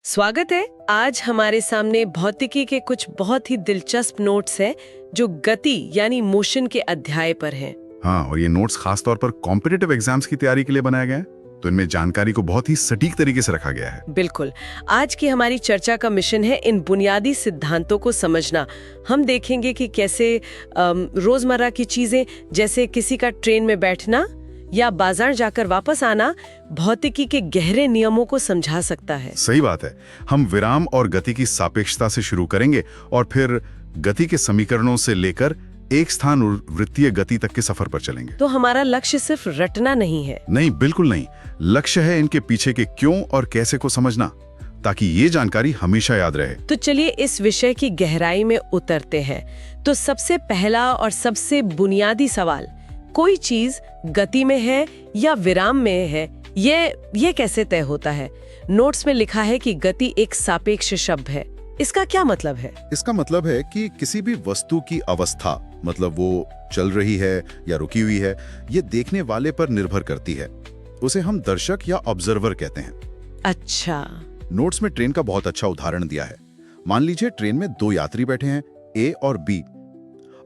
स्वागत है। आज हमारे सामने भौतिकी के कुछ बहुत ही दिलचस्प नोट्स हैं जो गति यानी मोशन के अध्याय पर हैं। हाँ, और ये नोट्स खास तौर पर कॉम्पिटिटिव एग्जाम्स की तैयारी के लिए बनाया गया है, तो इनमें जानकारी को बहुत ही सटीक तरीके से रखा गया है। बिल्कुल। आज की हमारी चर्चा का मिशन है इन बुनियादी सिद्धांतों को समझना। हम देखेंगे कि कैसे रोजमर्रा की चीजें जैसे किसी का ट्रेन में बैठना या बाजार जाकर वापस आना भौतिकी के गहरे नियमों को समझा सकता है। सही बात है। हम विराम और गति की सापेक्षता से शुरू करेंगे और फिर गति के समीकरणों से लेकर एक स्थान वृत्तीय गति तक के सफर पर चलेंगे। तो हमारा लक्ष्य सिर्फ रटना नहीं है। नहीं, बिल्कुल नहीं। लक्ष्य है इनके पीछे के क्यों और कैसे को समझना, ताकि ये जानकारी हमेशा याद रहे। तो चलिए इस विषय की गहराई में उतरते हैं। तो सबसे पहला और सबसे बुनियादी सवाल, कोई चीज गति में है या विराम में है, ये कैसे तय होता है? नोट्स में लिखा है कि गति एक सापेक्ष शब्द है। इसका क्या मतलब है? इसका मतलब है कि किसी भी वस्तु की अवस्था, मतलब वो चल रही है या रुकी हुई है, ये देखने वाले पर निर्भर करती है। उसे हम दर्शक या ऑब्जर्वर कहते हैं। अच्छा। नोट्स में ट्रेन का बहुत अच्छा उदाहरण दिया है। मान लीजिए ट्रेन में दो यात्री बैठे हैं, ए और बी।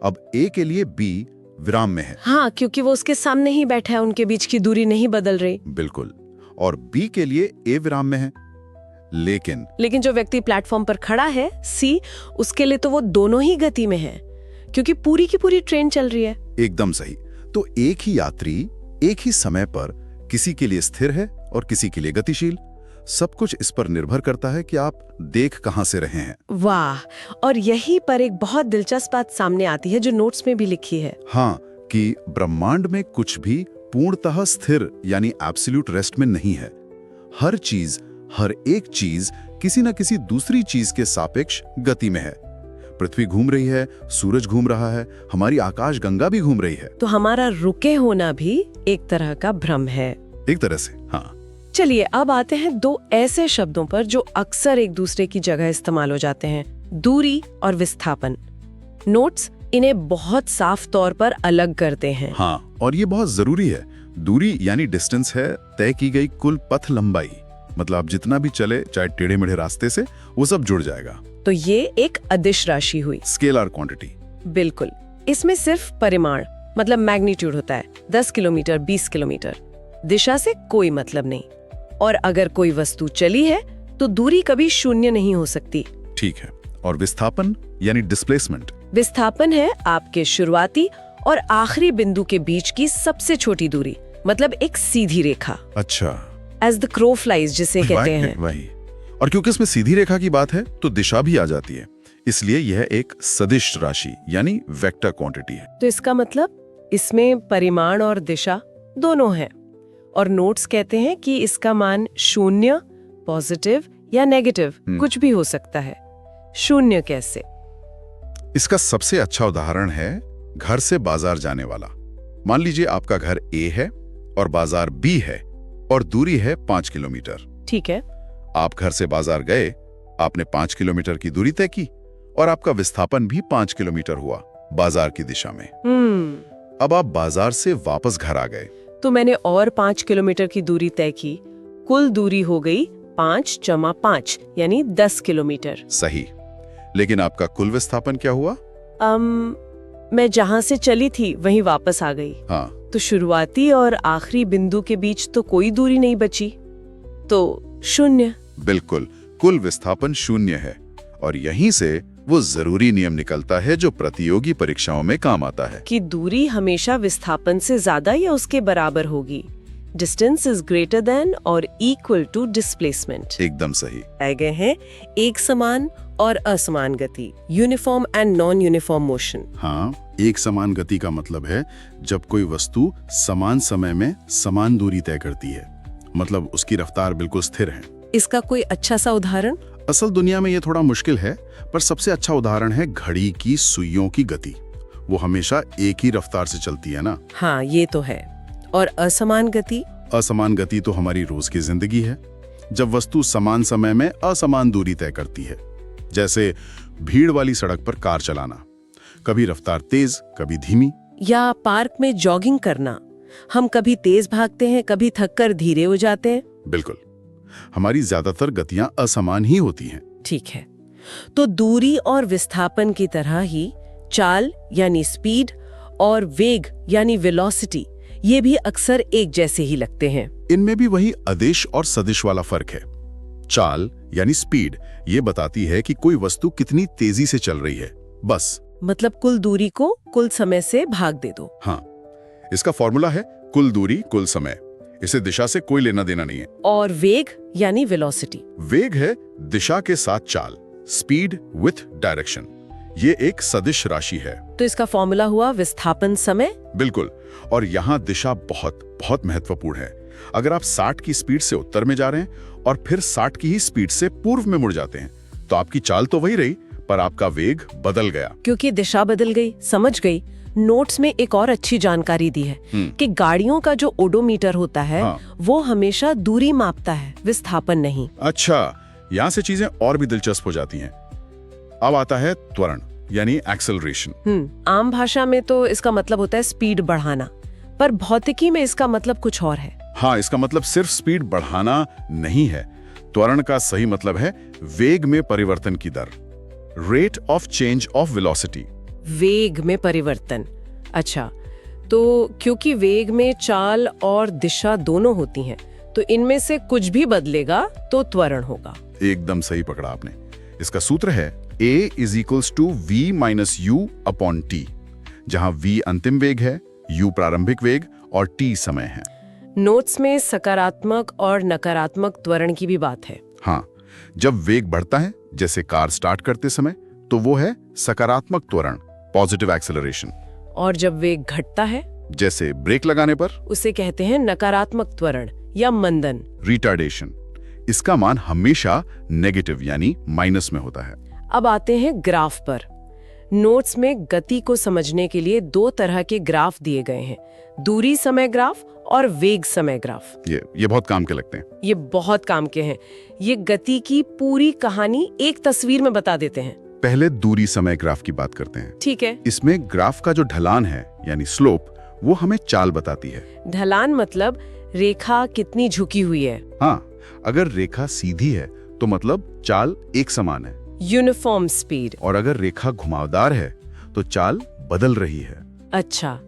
अब ए के लिए बी विराम में है। हाँ, क्योंकि वो उसके सामने ही बैठा है, उनके बीच की दूरी नहीं बदल रही। बिल्कुल। और बी के लिए ए विराम में है। लेकिन जो व्यक्ति प्लेटफॉर्म पर खड़ा है, सी, उसके लिए तो वो दोनों ही गति में है, क्योंकि पूरी की पूरी ट्रेन चल रही है। एकदम सही। तो एक ही यात्री एक ही समय पर किसी के लिए स्थिर है और किसी के लिए गतिशील। सब कुछ इस पर निर्भर करता है कि आप देख कहां से रहे हैं। वाह। और यहीं पर एक बहुत दिलचस्प बात सामने आती है जो नोट्स में भी लिखी है। हाँ, कि ब्रह्मांड में कुछ भी पूर्णतः स्थिर यानी एब्सोल्यूट रेस्ट में नहीं है। हर चीज, हर एक चीज किसी न किसी दूसरी चीज के सापेक्ष गति में है। पृथ्वी घूम रही है, सूरज घूम रहा है, हमारी आकाश गंगा भी घूम रही है। तो हमारा रुके होना भी एक तरह का भ्रम है। एक तरह से, हाँ। चलिए अब आते हैं दो ऐसे शब्दों पर जो अक्सर एक दूसरे की जगह इस्तेमाल हो जाते हैं, दूरी और विस्थापन। नोट्स इन्हें बहुत साफ तौर पर अलग करते हैं। हाँ, और ये बहुत जरूरी है। दूरी यानी डिस्टेंस है तय की गई कुल पथ लंबाई, मतलब आप जितना भी चले, चाहे टेढ़े मेढ़े रास्ते से, वो सब जुड़ जाएगा। तो ये एक अदिश राशि हुई, स्केलर क्वांटिटी। बिल्कुल। इसमें सिर्फ परिमाण मतलब मैग्नीट्यूड होता है, 10 किलोमीटर, 20 किलोमीटर। दिशा से कोई मतलब नहीं। और अगर कोई वस्तु चली है तो दूरी कभी शून्य नहीं हो सकती। ठीक है। और विस्थापन यानी डिस्प्लेसमेंट। विस्थापन है आपके शुरुआती और आखिरी बिंदु के बीच की सबसे छोटी दूरी, मतलब एक सीधी रेखा। अच्छा। एज द क्रो फ्लाइज जिसे कहते हैं। वही। और क्योंकि इसमें सीधी रेखा की बात है तो दिशा भी आ जाती है, इसलिए यह एक सदिश राशि यानी वेक्टर क्वांटिटी है। तो इसका मतलब इसमें परिमाण और दिशा दोनों हैं। और नोट्स कहते हैं कि इसका मान शून्य, पॉजिटिव या नेगेटिव कुछ भी हो सकता है। शून्य कैसे? इसका सबसे अच्छा उदाहरण है घर से बाजार जाने वाला। मान लीजिए आपका घर ए है और बाजार बी है और दूरी है 5 किलोमीटर। ठीक है। आप घर से बाजार गए, आपने 5 किलोमीटर की दूरी तय की और आपका विस्थापन भी 5 किलोमीटर हुआ बाजार की दिशा में। अब आप बाजार से वापस घर आ गए तो मैंने और 5 किलोमीटर की दूरी तय की। कुल दूरी हो गई 5 + 5 यानी 10 किलोमीटर। सही। लेकिन आपका कुल विस्थापन क्या हुआ? मैं जहां से चली थी वहीं वापस आ गई। हाँ। तो शुरुआती और आखिरी बिंदु के बीच तो कोई दूरी नहीं बची, तो शून्य। बिल्कुल, कुल विस्थापन शून्य है। और यहीं से वो जरूरी नियम निकलता है जो प्रतियोगी परीक्षाओं में काम आता है कि दूरी हमेशा विस्थापन से ज्यादा या उसके बराबर होगी। डिस्टेंस इज ग्रेटर देन और इक्वल टू डिस्प्लेसमेंट। एकदम सही। आए गए हैं एक समान और असमान गति, uniform and non uniform motion. हाँ, एक समान गति का मतलब है जब कोई वस्तु समान समय में समान दूरी तय करती है, मतलब उसकी रफ्तार बिल्कुल स्थिर है। इसका कोई अच्छा सा उदाहरण? असल दुनिया में ये थोड़ा मुश्किल है, पर सबसे अच्छा उदाहरण है घड़ी की सुइयों की गति। वो हमेशा एक ही रफ्तार से चलती है ना। हाँ, ये तो है। और असमान गति? असमान गति तो हमारी रोज की जिंदगी है, जब वस्तु समान समय में असमान दूरी तय करती है। जैसे भीड़ वाली सड़क पर कार चलाना, कभी रफ्तार तेज, कभी धीमी। या पार्क में जॉगिंग करना, हम कभी तेज भागते हैं, कभी थककर धीरे हो जाते हैं। बिल्कुल। हमारी ज्यादातर गतियां असमान ही होती हैं। ठीक है, तो दूरी और विस्थापन की तरह ही चाल यानी स्पीड और वेग यानी वेलोसिटी ये भी अक्सर एक जैसे ही लगते हैं। इनमें भी वही अदिश और सदिश वाला फर्क है। चाल यानी स्पीड ये बताती है कि कोई वस्तु कितनी तेजी से चल रही है, बस। मतलब कुल दूरी को कुल समय से भाग दे दो। हाँ, इसका फॉर्मूला है कुल दूरी कुल समय। इसे दिशा से कोई लेना देना नहीं है। और वेग यानी वेलोसिटी? वेग है दिशा के साथ चाल, स्पीड विथ डायरेक्शन। ये एक सदिश राशि है। तो इसका फॉर्मूला हुआ विस्थापन समय? बिल्कुल। और यहाँ दिशा बहुत बहुत महत्वपूर्ण है। अगर आप 60 की स्पीड से उत्तर में जा रहे हैं और फिर 60 की ही स्पीड से पूर्व में मुड़ जाते हैं, तो आपकी चाल तो वही रही, पर आपका वेग बदल गया। क्योंकि दिशा बदल गई। समझ गई। नोट्स में एक और अच्छी जानकारी दी है कि गाड़ियों का जो ओडोमीटर होता है, हाँ। वो हमेशा दूरी मापता है, विस्थापन नहीं। अच्छा, यहाँ से चीजें और भी दिलचस्प हो जाती हैं। अब आता है त्वरण यानी एक्सेलरेशन। आम भाषा में तो इसका मतलब होता है स्पीड बढ़ाना, पर भौतिकी में इसका मतलब कुछ और है। हाँ, इसका मतलब सिर्फ स्पीड बढ़ाना नहीं है। त्वरण का सही मतलब है वेग में परिवर्तन की दर, rate of change of velocity. वेग में परिवर्तन। अच्छा, तो क्योंकि वेग में चाल और दिशा दोनों होती हैं, तो इनमें से कुछ भी बदलेगा तो त्वरण होगा। एकदम सही पकड़ा आपने। इसका सूत्र है A = v - u/t, जहां v अंतिम वेग है, u प्रारंभिक वेग और t समय है। नोट्स में सकारात्मक और नकारात्मक त्वरण की भी बात है। हाँ, जब वेग बढ़ता है, जैसे कार स्टार्ट करते समय, तो वो है सकारात्मक त्वरण, पॉजिटिव एक्सेलरेशन। और जब वेग घटता है, जैसे ब्रेक लगाने पर, उसे कहते हैं नकारात्मक त्वरण या मंदन, रिटार्डेशन। इसका मान हमेशा नेगेटिव यानी माइनस में होता है। अब आते हैं ग्राफ पर। नोट्स में गति को समझने के लिए 2 तरह के ग्राफ दिए गए हैं, दूरी समय ग्राफ और वेग समय ग्राफ। ये बहुत काम के लगते हैं। ये बहुत काम के हैं। ये गति की पूरी कहानी एक तस्वीर में बता देते हैं। पहले दूरी समय ग्राफ की बात करते हैं। ठीक है। इसमें ग्राफ का जो ढलान है यानी स्लोप, वो हमें चाल बताती है। ढलान मतलब रेखा कितनी झुकी हुई है। हाँ, अगर रेखा सीधी है तो मतलब चाल एक समान है, यूनिफॉर्म स्पीड। और अगर रेखा घुमावदार है तो चाल बदल रही है। अच्छा,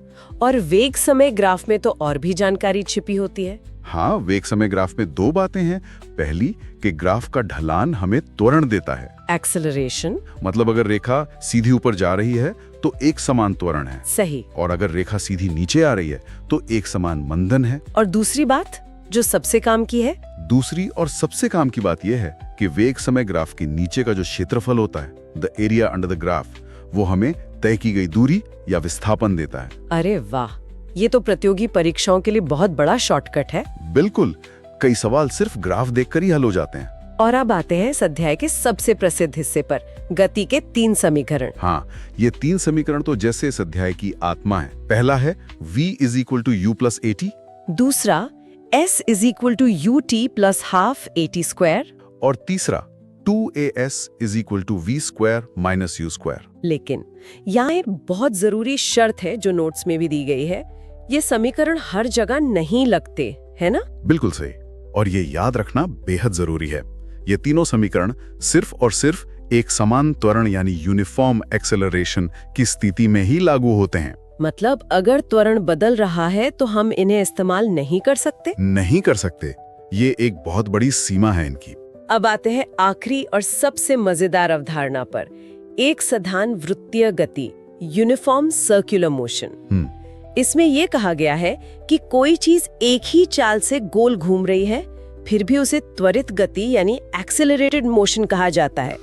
और वेग समय ग्राफ में तो और भी जानकारी छिपी होती है। हाँ, वेग समय ग्राफ में 2 बातें हैं। पहली कि ग्राफ का ढलान हमें त्वरण देता है, एक्सेलरेशन। मतलब अगर रेखा सीधी ऊपर जा रही है तो एक समान त्वरण है। सही। और अगर रेखा सीधी नीचे आ रही है तो एक समान मंदन है। और दूसरी बात जो सबसे काम की है, दूसरी और सबसे काम की बात यह है कि वेग समय ग्राफ के नीचे का जो क्षेत्रफल होता है, the area under the graph, वो हमें तय की गई दूरी या विस्थापन देता है। अरे वाह, ये तो प्रतियोगी परीक्षाओं के लिए बहुत बड़ा शॉर्टकट है। बिल्कुल, कई सवाल सिर्फ ग्राफ देखकर ही हल हो जाते हैं। और अब आते हैं इस अध्याय के सबसे प्रसिद्ध हिस्से पर, गति के 3 समीकरण। हाँ, ये 3 समीकरण तो जैसे इस अध्याय की आत्मा है। पहला है v = u + at, दूसरा s = ut + ½ at², और तीसरा 2as = v² - u²। लेकिन यहाँ एक बहुत जरूरी शर्त है जो नोट्स में भी दी गई है, ये समीकरण हर जगह नहीं लगते, है ना? बिल्कुल सही। और ये याद रखना बेहद जरूरी है, ये तीनों समीकरण सिर्फ और सिर्फ एक समान त्वरण यानी यूनिफॉर्म एक्सेलरेशन की स्थिति में ही लागू होते हैं। मतलब अगर त्वरण बदल रहा है तो हम इन्हें इस्तेमाल नहीं कर सकते? नहीं कर सकते, ये एक बहुत बड़ी सीमा है इनकी। अब आते हैं आखिरी और सबसे मजेदार अवधारणा पर, एक सधान वृत्तीय गति, यूनिफॉर्म सर्कुलर मोशन। इसमें यह कहा गया है कि कोई चीज एक ही चाल से गोल घूम रही है, फिर भी उसे त्वरित गति यानी एक्सेलरेटेड मोशन कहा जाता है।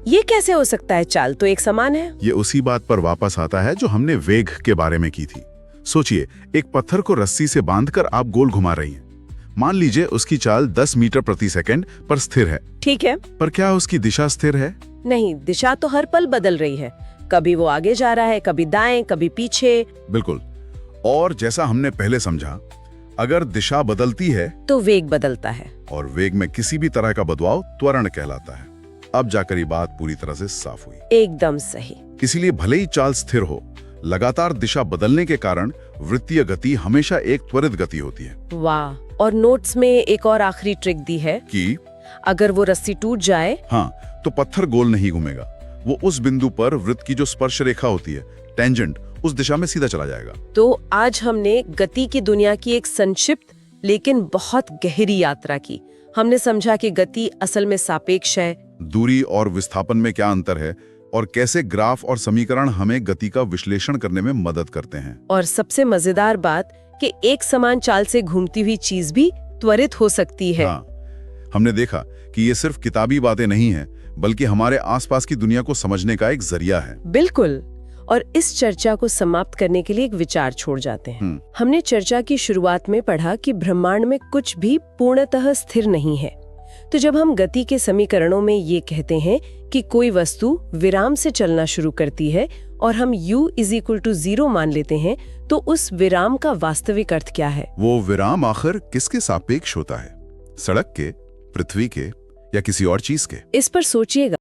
ये कैसे हो सकता है? चाल तो एक समान है। ये उसी बात पर वापस आता है जो हमने वेग के बारे में की थी। सोचिए, एक पत्थर को रस्सी से बांधकर आप गोल घुमा रही हैं। मान लीजिए उसकी चाल 10 मीटर प्रति सेकंड पर स्थिर है। ठीक है, पर क्या उसकी दिशा स्थिर है? नहीं, दिशा तो हर पल बदल रही है। कभी वो आगे जा रहा है, कभी दाएं, कभी पीछे। बिल्कुल। और जैसा हमने पहले समझा, अगर दिशा बदलती है तो वेग बदलता है, और वेग में किसी भी तरह का बदलाव त्वरण कहलाता है। अब जाकर ये बात पूरी तरह से साफ हुई। एकदम सही। इसीलिए भले ही चाल स्थिर हो, लगातार दिशा बदलने के कारण वृत्तीय गति हमेशा एक त्वरित गति होती है। वाह, और नोट्स में एक और आखिरी ट्रिक दी है कि अगर वो रस्सी टूट जाए हाँ, तो पत्थर गोल नहीं घूमेगा। वो उस बिंदु पर वृत्त की जो स्पर्श रेखा होती है, टेंजेंट, उस दिशा में सीधा चला जाएगा। तो आज हमने गति की दुनिया की एक संक्षिप्त लेकिन बहुत गहरी यात्रा की। हमने समझा कि गति असल में सापेक्ष है, दूरी और विस्थापन में क्या अंतर है और कैसे ग्राफ और समीकरण हमें गति का विश्लेषण करने में मदद करते हैं। और सबसे मजेदार बात कि एक समान चाल से घूमती हुई चीज भी त्वरित हो सकती है। हाँ, हमने देखा कि ये सिर्फ किताबी बातें नहीं हैं, बल्कि हमारे आसपास की दुनिया को समझने का एक जरिया है। बिल्कुल। और इस चर्चा को समाप्त करने के लिए एक विचार छोड़ जाते हैं। हमने चर्चा की शुरुआत में पढ़ा कि ब्रह्मांड में कुछ भी पूर्णतः स्थिर नहीं है। तो जब हम गति के समीकरणों में ये कहते हैं कि कोई वस्तु विराम से चलना शुरू करती है और हम u = 0 मान लेते हैं, तो उस विराम का वास्तविक अर्थ क्या है? वो विराम आखिर किसके सापेक्ष होता है? सड़क के, पृथ्वी के या किसी और चीज के? इस पर सोचिएगा।